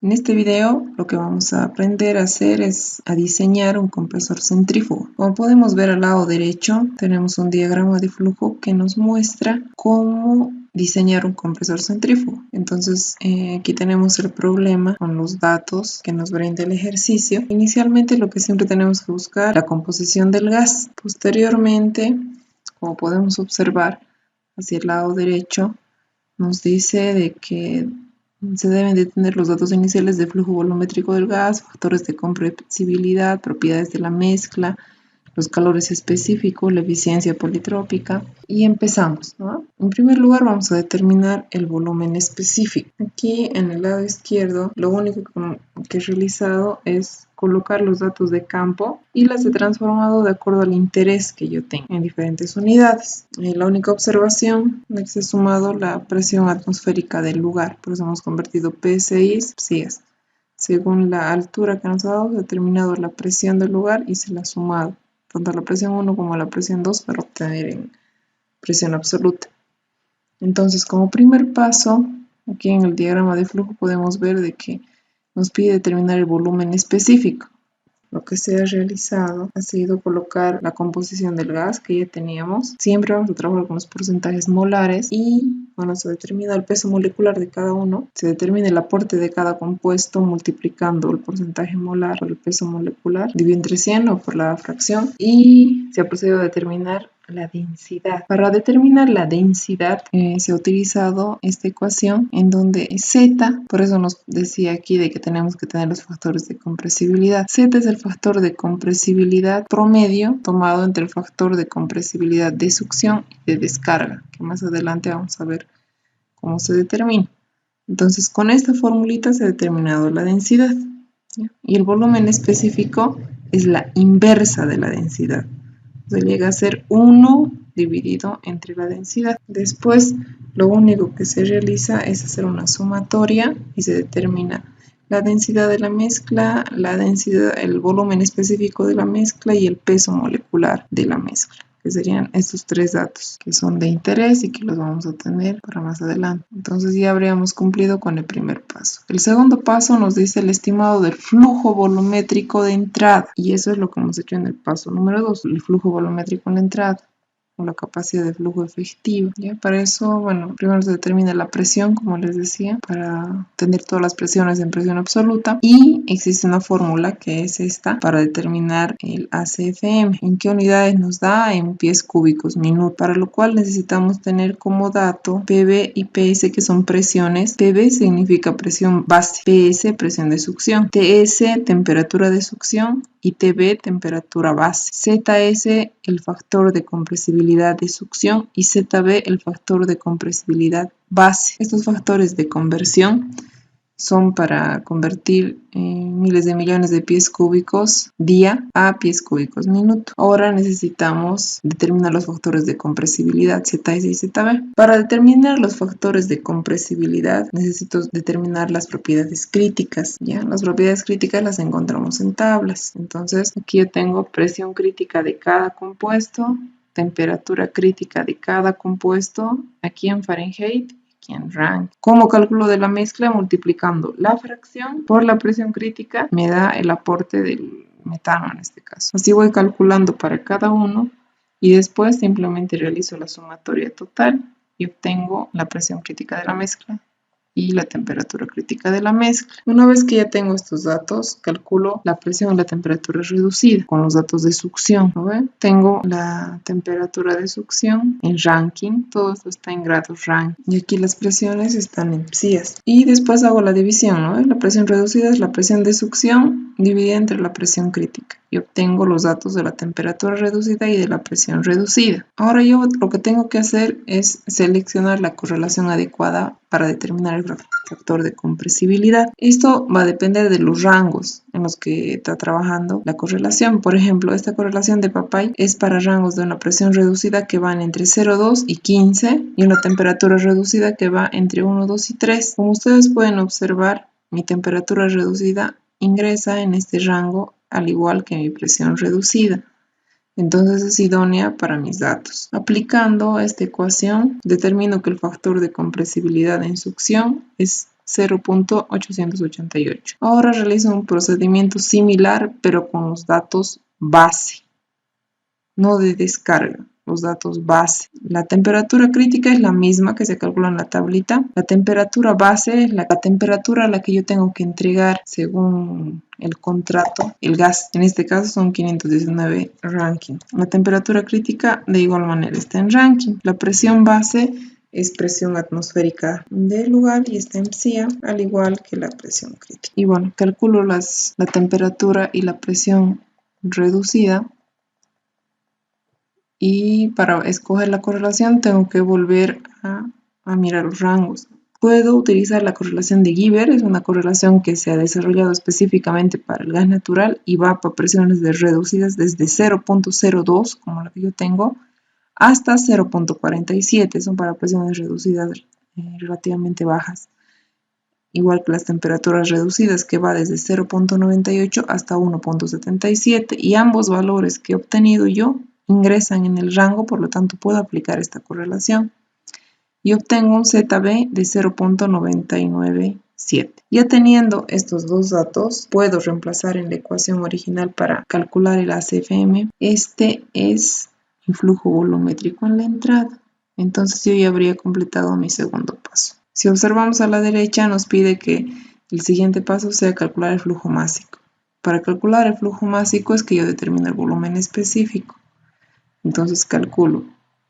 En este video lo que vamos a aprender a hacer es a diseñar un compresor centrífugo. Como podemos ver al lado derecho tenemos un diagrama de flujo que nos muestra cómo diseñar un compresor centrífugo. Entonces aquí tenemos el problema con los datos que nos brinda el ejercicio. Inicialmente lo que siempre tenemos que buscar es la composición del gas. Posteriormente, como podemos observar hacia el lado derecho, nos dice de que se deben de tener los datos iniciales de flujo volumétrico del gas, factores de compresibilidad, propiedades de la mezcla, los calores específicos, la eficiencia politrópica y empezamos, ¿no? En primer lugar vamos a determinar el volumen específico. Aquí en el lado izquierdo lo único que he realizado es colocar los datos de campo y las he transformado de acuerdo al interés que yo tengo en diferentes unidades. La única observación es que se ha sumado la presión atmosférica del lugar, por eso hemos convertido PSI en psias. Según la altura que nos ha dado, se ha determinado la presión del lugar y se la ha sumado tanto la presión 1 como la presión 2 para obtener en presión absoluta. Entonces, como primer paso, aquí en el diagrama de flujo podemos ver de que nos pide determinar el volumen específico. Lo que se ha realizado ha sido colocar la composición del gas que ya teníamos. Siempre vamos a trabajar con los porcentajes molares y bueno, se determina el peso molecular de cada uno. Se determina el aporte de cada compuesto multiplicando el porcentaje molar por el peso molecular, dividido entre 100 o por la fracción, y se ha procedido a determinar la densidad. Para determinar la densidad se ha utilizado esta ecuación en donde Z, por eso nos decía aquí de que tenemos que tener los factores de compresibilidad. Z es el factor de compresibilidad promedio tomado entre el factor de compresibilidad de succión y de descarga, que más adelante vamos a ver cómo se determina. Entonces con esta formulita se ha determinado la densidad, ¿ya? Y el volumen específico es la inversa de la densidad. Se llega a ser 1 dividido entre la densidad. Después lo único que se realiza es hacer una sumatoria y se determina la densidad de la mezcla, la densidad, el volumen específico de la mezcla y el peso molecular de la mezcla, que serían estos tres datos que son de interés y que los vamos a tener para más adelante. Entonces ya habríamos cumplido con el primer paso. El segundo paso nos dice el estimado del flujo volumétrico de entrada, y eso es lo que hemos hecho en el paso número 2, el flujo volumétrico en la entrada o la capacidad de flujo efectivo. ¿Ya? Para eso, bueno, primero se determina la presión, como les decía, para tener todas las presiones en presión absoluta, y existe una fórmula que es esta para determinar el ACFM. ¿En qué unidades nos da? En pies cúbicos minuto, para lo cual necesitamos tener como dato PB y PS, que son presiones. PB significa presión base, PS presión de succión, TS temperatura de succión y TB temperatura base, ZS el factor de compresibilidad de succión y ZB el factor de compresibilidad base. Estos factores de conversión son para convertir miles de millones de pies cúbicos día a pies cúbicos minuto. Ahora necesitamos determinar los factores de compresibilidad ZS y ZB. Para determinar los factores de compresibilidad necesito determinar las propiedades críticas. ¿Ya? Las propiedades críticas las encontramos en tablas. Entonces aquí yo tengo presión crítica de cada compuesto, temperatura crítica de cada compuesto, aquí en Fahrenheit, en Rang. ¿Cómo calculo de la mezcla? Multiplicando la fracción por la presión crítica me da el aporte del metano en este caso. Así voy calculando para cada uno y después simplemente realizo la sumatoria total y obtengo la presión crítica de la mezcla y la temperatura crítica de la mezcla. Una vez que ya tengo estos datos, calculo la presión y la temperatura reducida con los datos de succión. ¿No ven? Tengo la temperatura de succión en Rankine, todo esto está en grados Rankine. Y aquí las presiones están en psias. Y después hago la división, ¿no? La presión reducida es la presión de succión dividida entre la presión crítica. Y obtengo los datos de la temperatura reducida y de la presión reducida. Ahora yo lo que tengo que hacer es seleccionar la correlación adecuada para determinar el factor de compresibilidad. Esto va a depender de los rangos en los que está trabajando la correlación. Por ejemplo, esta correlación de Papay es para rangos de una presión reducida que van entre 0,2 y 15 y una temperatura reducida que va entre 1, 2 y 3. Como ustedes pueden observar, mi temperatura reducida ingresa en este rango al igual que mi presión reducida. Entonces es idónea para mis datos. Aplicando esta ecuación, determino que el factor de compresibilidad en succión es 0.888. Ahora realizo un procedimiento similar, pero con los datos base, no de descarga, los datos base. La temperatura crítica es la misma que se calcula en la tablita. La temperatura base es la temperatura a la que yo tengo que entregar según el contrato, el gas. En este caso son 519 Rankine. La temperatura crítica de igual manera está en Rankine. La presión base es presión atmosférica del lugar y está en PSIA, al igual que la presión crítica. Y bueno, calculo la temperatura y la presión reducida. Y para escoger la correlación tengo que volver a mirar los rangos. Puedo utilizar la correlación de Giver, es una correlación que se ha desarrollado específicamente para el gas natural y va para presiones reducidas desde 0.02, como la que yo tengo, hasta 0.47, son para presiones reducidas relativamente bajas. Igual que las temperaturas reducidas, que va desde 0.98 hasta 1.77, y ambos valores que he obtenido yo ingresan en el rango, por lo tanto puedo aplicar esta correlación y obtengo un ZB de 0.997. Ya teniendo estos dos datos, puedo reemplazar en la ecuación original para calcular el ACFM. Este es el flujo volumétrico en la entrada. Entonces yo ya habría completado mi segundo paso. Si observamos a la derecha, nos pide que el siguiente paso sea calcular el flujo másico. Para calcular el flujo másico es que yo determino el volumen específico. Entonces calculo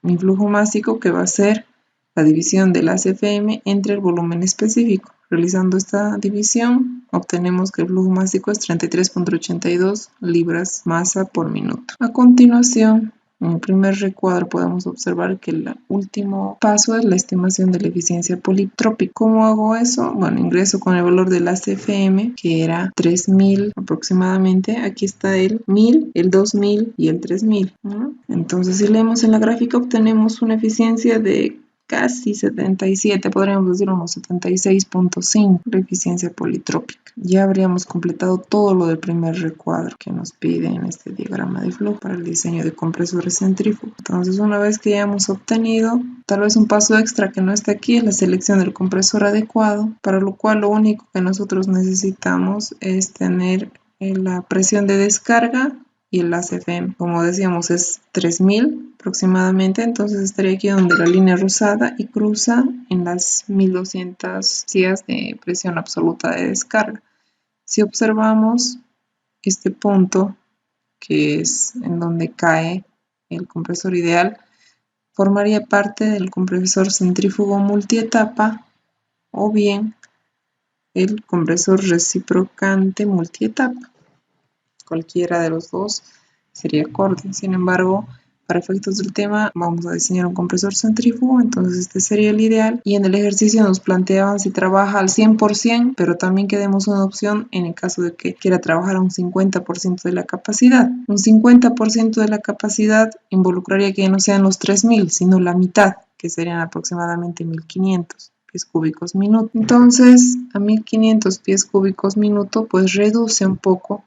mi flujo másico, que va a ser la división del ACFM entre el volumen específico. Realizando esta división, obtenemos que el flujo másico es 33.82 libras masa por minuto. A continuación, en el primer recuadro podemos observar que el último paso es la estimación de la eficiencia politrópica. ¿Cómo hago eso? Bueno, ingreso con el valor del ACFM, que era 3000 aproximadamente. Aquí está el 1000, el 2000 y el 3000, ¿no? Entonces, si leemos en la gráfica, obtenemos una eficiencia de casi 77, podríamos decir unos 76.5 de eficiencia politrópica. Ya habríamos completado todo lo del primer recuadro que nos pide en este diagrama de flujo para el diseño de compresores centrífugos. Entonces, una vez que ya hemos obtenido, tal vez un paso extra que no está aquí es la selección del compresor adecuado, para lo cual lo único que nosotros necesitamos es tener la presión de descarga y el ACFM, como decíamos, es 3000 aproximadamente, entonces estaría aquí donde la línea rosada y cruza en las 1200 PSIas de presión absoluta de descarga. Si observamos este punto, que es en donde cae el compresor ideal, formaría parte del compresor centrífugo multietapa o bien el compresor reciprocante multietapa. Cualquiera de los dos sería acorde. Sin embargo, para efectos del tema vamos a diseñar un compresor centrífugo, entonces este sería el ideal, y en el ejercicio nos planteaban si trabaja al 100%, pero también que demos una opción en el caso de que quiera trabajar a un 50% de la capacidad. Un 50% de la capacidad involucraría que no sean los 3000, sino la mitad, que serían aproximadamente 1500 pies cúbicos minuto. Entonces, a 1500 pies cúbicos minuto, pues reduce un poco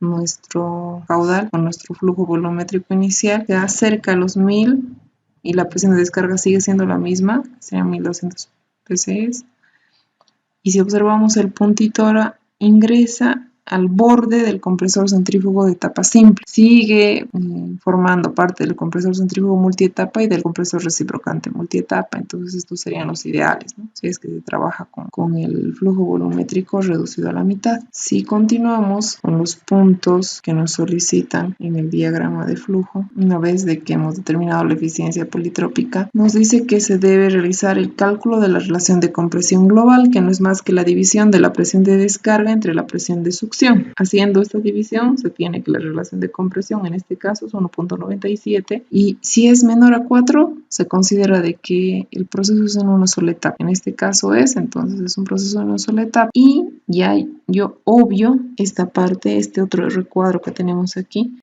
nuestro caudal o nuestro flujo volumétrico inicial, se acerca a los 1000 y la presión de descarga sigue siendo la misma, serían 1200 psi. Y si observamos el puntito ahora ingresa al borde del compresor centrífugo de etapa simple. Sigue formando parte del compresor centrífugo multietapa y del compresor reciprocante multietapa. Entonces estos serían los ideales, ¿no? Si es que se trabaja con el flujo volumétrico reducido a la mitad. Si continuamos con los puntos que nos solicitan en el diagrama de flujo, una vez de que hemos determinado la eficiencia politrópica, nos dice que se debe realizar el cálculo de la relación de compresión global, que no es más que la división de la presión de descarga entre la presión de succión. Haciendo esta división se tiene que la relación de compresión en este caso es 1.97 y si es menor a 4 se considera de que el proceso es en una sola etapa. En este caso entonces es un proceso en una sola etapa y ya yo obvio esta parte, este otro recuadro que tenemos aquí.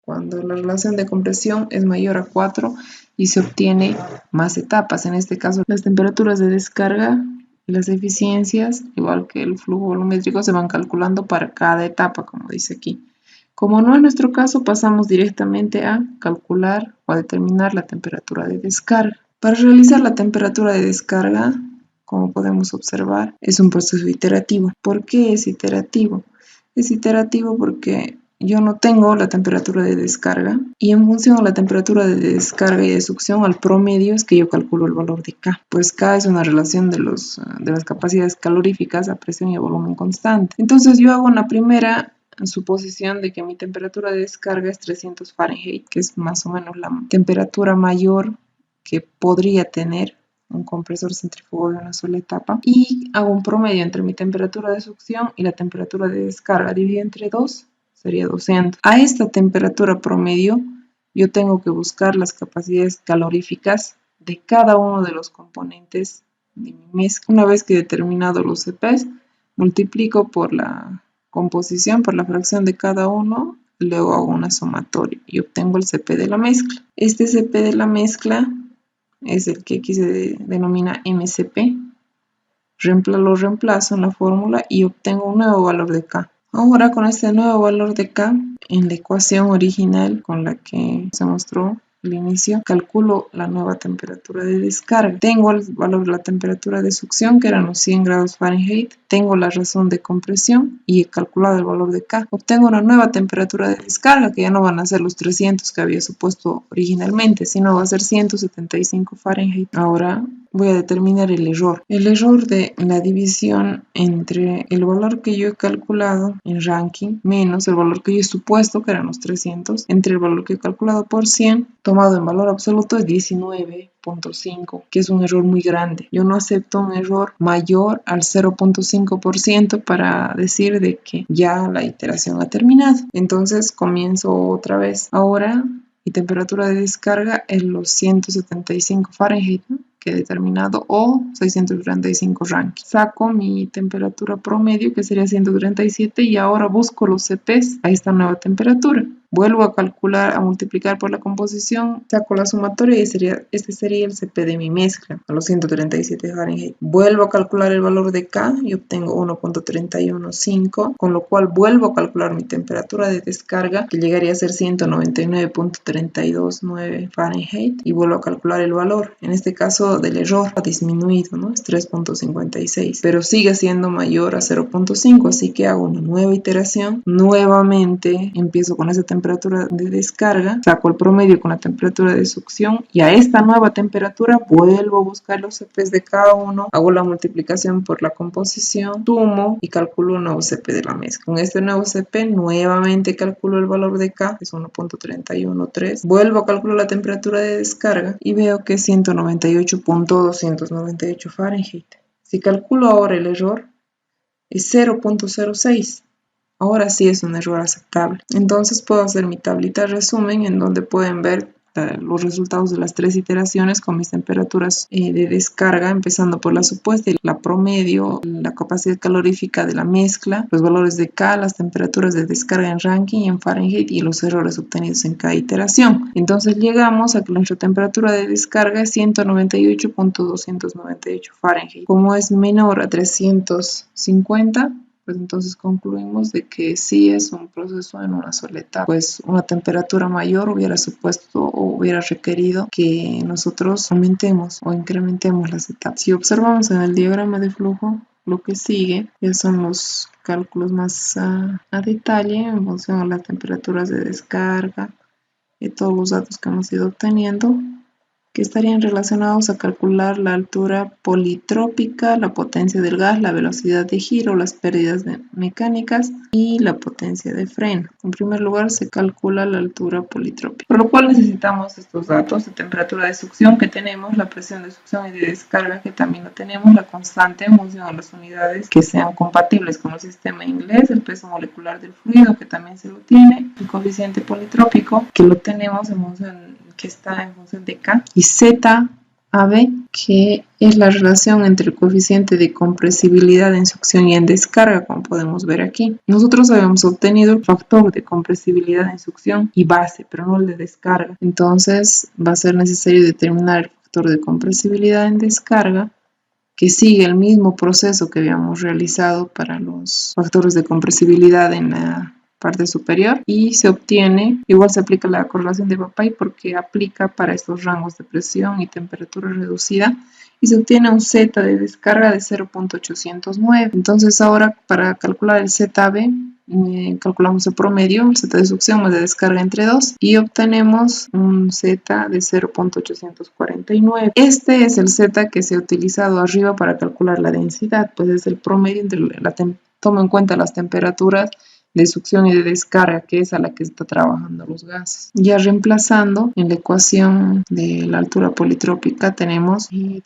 Cuando la relación de compresión es mayor a 4 y se obtiene más etapas, en este caso las temperaturas de descarga y las eficiencias, igual que el flujo volumétrico, se van calculando para cada etapa, como dice aquí. Como no es nuestro caso, pasamos directamente a calcular o a determinar la temperatura de descarga. Para realizar la temperatura de descarga, como podemos observar, es un proceso iterativo. ¿Por qué es iterativo? Es iterativo porque yo no tengo la temperatura de descarga y en función a la temperatura de descarga y de succión al promedio es que yo calculo el valor de K. Pues K es una relación de las capacidades caloríficas a presión y a volumen constante. Entonces yo hago una primera suposición de que mi temperatura de descarga es 300 Fahrenheit, que es más o menos la temperatura mayor que podría tener un compresor centrífugo de una sola etapa, y hago un promedio entre mi temperatura de succión y la temperatura de descarga dividido entre 2 sería 200. A esta temperatura promedio yo tengo que buscar las capacidades caloríficas de cada uno de los componentes de mi mezcla. Una vez que he determinado los CPs, multiplico por la composición, por la fracción de cada uno, luego hago una sumatoria y obtengo el CP de la mezcla. Este CP de la mezcla es el que aquí se denomina MCP. Lo reemplazo en la fórmula y obtengo un nuevo valor de K. Ahora con este nuevo valor de K, en la ecuación original con la que se mostró al inicio, calculo la nueva temperatura de descarga. Tengo el valor de la temperatura de succión, que eran los 100 grados Fahrenheit. Tengo la razón de compresión y he calculado el valor de K. Obtengo una nueva temperatura de descarga, que ya no van a ser los 300 que había supuesto originalmente, sino va a ser 175 Fahrenheit. Ahora voy a determinar el error. El error de la división entre el valor que yo he calculado en Rankine menos el valor que yo he supuesto, que eran los 300, entre el valor que he calculado por 100, tomado en valor absoluto, es 19.5, que es un error muy grande. Yo no acepto un error mayor al 0.5% para decir de que ya la iteración ha terminado. Entonces comienzo otra vez. Ahora mi temperatura de descarga es los 175 Fahrenheit, ¿no?, que he determinado, o 635 Rankine. Saco mi temperatura promedio, que sería 137, y ahora busco los CPs a esta nueva temperatura. Vuelvo a calcular, a multiplicar por la composición, saco la sumatoria y este sería el CP de mi mezcla, a los 137 Fahrenheit. Vuelvo a calcular el valor de K y obtengo 1.315, con lo cual vuelvo a calcular mi temperatura de descarga, que llegaría a ser 199.329 Fahrenheit, y vuelvo a calcular el valor. En este caso del error ha disminuido, ¿no? Es 3.56, pero sigue siendo mayor a 0.5, así que hago una nueva iteración. Nuevamente empiezo con esa temperatura de descarga, saco el promedio con la temperatura de succión y a esta nueva temperatura vuelvo a buscar los CPs de cada uno, hago la multiplicación por la composición, sumo y calculo un nuevo CP de la mezcla. Con este nuevo CP nuevamente calculo el valor de K, que es 1.313, vuelvo a calcular la temperatura de descarga y veo que es 198.298 Fahrenheit. Si calculo ahora el error, es 0.06. Ahora sí es un error aceptable. Entonces puedo hacer mi tablita resumen en donde pueden ver los resultados de las 3 iteraciones con mis temperaturas de descarga, empezando por la supuesta, la promedio, la capacidad calorífica de la mezcla, los valores de K, las temperaturas de descarga en Rankine y en Fahrenheit y los errores obtenidos en cada iteración. Entonces llegamos a que nuestra temperatura de descarga es 198.298 Fahrenheit. Como es menor a 350, pues entonces concluimos de que sí es un proceso en una sola etapa. Pues una temperatura mayor hubiera supuesto o hubiera requerido que nosotros aumentemos o incrementemos las etapas. Si observamos en el diagrama de flujo, lo que sigue ya son los cálculos más a detalle en función a las temperaturas de descarga y todos los datos que hemos ido obteniendo, que estarían relacionados a calcular la altura politrópica, la potencia del gas, la velocidad de giro, las pérdidas mecánicas y la potencia de freno. En primer lugar se calcula la altura politrópica, por lo cual necesitamos estos datos de temperatura de succión que tenemos, la presión de succión y de descarga que también lo tenemos, la constante en función a las unidades que sean compatibles con el sistema inglés, el peso molecular del fluido que también se lo tiene, el coeficiente politrópico que lo tenemos en función que está en función de K, y ZAB, que es la relación entre el coeficiente de compresibilidad en succión y en descarga, como podemos ver aquí. Nosotros habíamos obtenido el factor de compresibilidad en succión y base, pero no el de descarga. Entonces va a ser necesario determinar el factor de compresibilidad en descarga, que sigue el mismo proceso que habíamos realizado para los factores de compresibilidad en la parte superior, y se obtiene, igual se aplica la correlación de Papay porque aplica para estos rangos de presión y temperatura reducida, y se obtiene un Z de descarga de 0.809. Entonces ahora para calcular el ZB, calculamos el promedio, el Z de succión más de descarga entre 2, y obtenemos un Z de 0.849. Este es el Z que se ha utilizado arriba para calcular la densidad, pues es el promedio entre toma en cuenta las temperaturas de succión y de descarga, que es a la que está trabajando los gases. Ya reemplazando en la ecuación de la altura politrópica tenemos el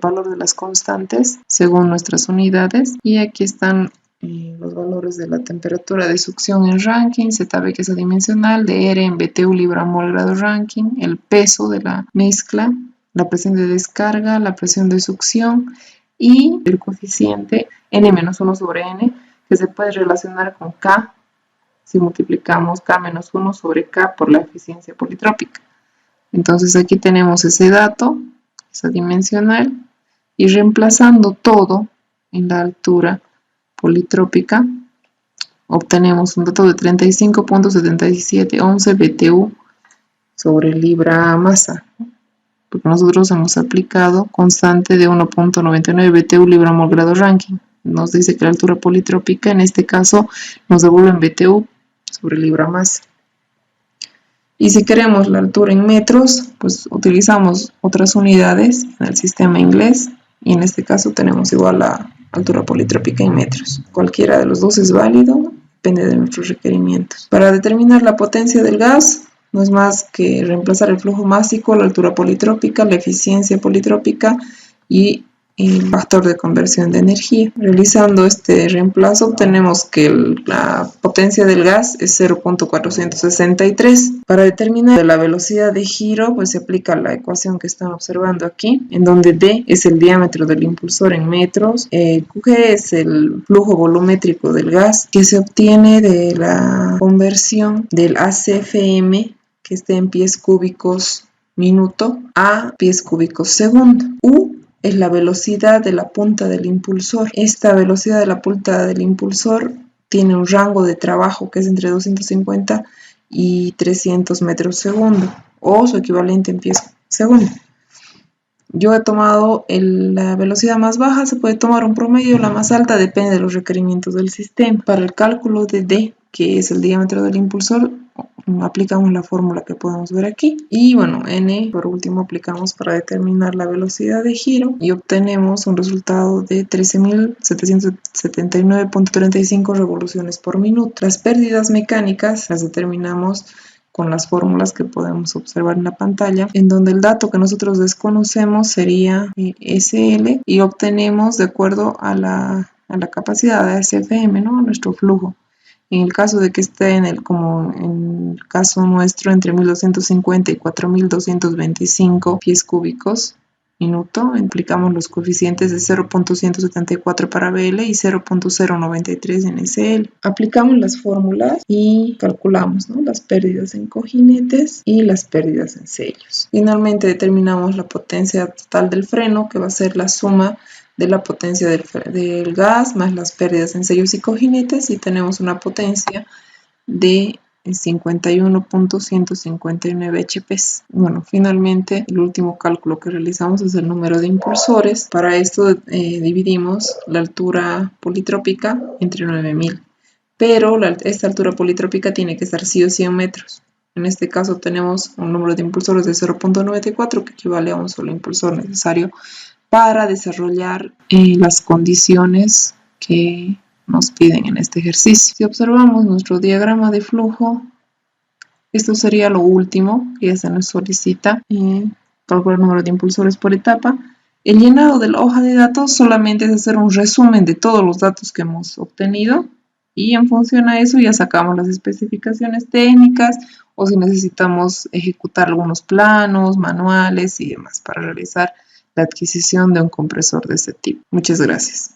valor de las constantes según nuestras unidades, y aquí están los valores de la temperatura de succión en Rankine, ZB que es adimensional, de R en BTU libra mol grado Rankine, el peso de la mezcla, la presión de descarga, la presión de succión y el coeficiente n-1 sobre n, que se puede relacionar con K si multiplicamos K-1 sobre K por la eficiencia politrópica. Entonces aquí tenemos ese dato, esa dimensional, y reemplazando todo en la altura politrópica, obtenemos un dato de 35.7711 BTU sobre libra masa, porque nosotros hemos aplicado constante de 1.99 BTU libra mol grado Rankine. Nos dice que la altura politrópica, en este caso, nos devuelve en BTU sobre libra masa. Y si queremos la altura en metros, pues utilizamos otras unidades en el sistema inglés, y en este caso tenemos igual la altura politrópica en metros. Cualquiera de los dos es válido, depende de nuestros requerimientos. Para determinar la potencia del gas, no es más que reemplazar el flujo másico, la altura politrópica, la eficiencia politrópica y el factor de conversión de energía. Realizando este reemplazo obtenemos que la potencia del gas es 0.463. Para determinar la velocidad de giro, pues se aplica la ecuación que están observando aquí, en donde D es el diámetro del impulsor en metros, QG es el flujo volumétrico del gas, que se obtiene de la conversión del ACFM, que esté en pies cúbicos minuto, a pies cúbicos segundo. U es la velocidad de la punta del impulsor. Esta velocidad de la punta del impulsor tiene un rango de trabajo que es entre 250 y 300 metros segundo, o su equivalente en pies segundo. Yo he tomado la velocidad más baja, se puede tomar un promedio, la más alta depende de los requerimientos del sistema. Para el cálculo de D, que es el diámetro del impulsor, aplicamos la fórmula que podemos ver aquí, y bueno, N por último aplicamos para determinar la velocidad de giro, y obtenemos un resultado de 13.779.35 revoluciones por minuto. Las pérdidas mecánicas las determinamos con las fórmulas que podemos observar en la pantalla, en donde el dato que nosotros desconocemos sería SL, y obtenemos de acuerdo a la capacidad de SFM, ¿no? Nuestro flujo. En el caso de que esté como en el caso nuestro, entre 1250 y 4225 pies cúbicos minuto, aplicamos los coeficientes de 0.174 para BL y 0.093 en SL. Aplicamos las fórmulas y calculamos, ¿no?, las pérdidas en cojinetes y las pérdidas en sellos. Finalmente determinamos la potencia total del freno, que va a ser la suma de la potencia del gas más las pérdidas en sellos y cojinetes, y tenemos una potencia de 51.159 HP. Bueno, finalmente el último cálculo que realizamos es el número de impulsores. Para esto dividimos la altura politrópica entre 9000, pero esta altura politrópica tiene que estar sí o sí en metros. En este caso tenemos un número de impulsores de 0.94, que equivale a un solo impulsor necesario para desarrollar las condiciones que nos piden en este ejercicio. Si observamos nuestro diagrama de flujo, esto sería lo último que ya se nos solicita, calcular el número de impulsores por etapa. El llenado de la hoja de datos solamente es hacer un resumen de todos los datos que hemos obtenido, y en función a eso ya sacamos las especificaciones técnicas, o si necesitamos ejecutar algunos planos, manuales y demás para realizar la adquisición de un compresor de este tipo. Muchas gracias.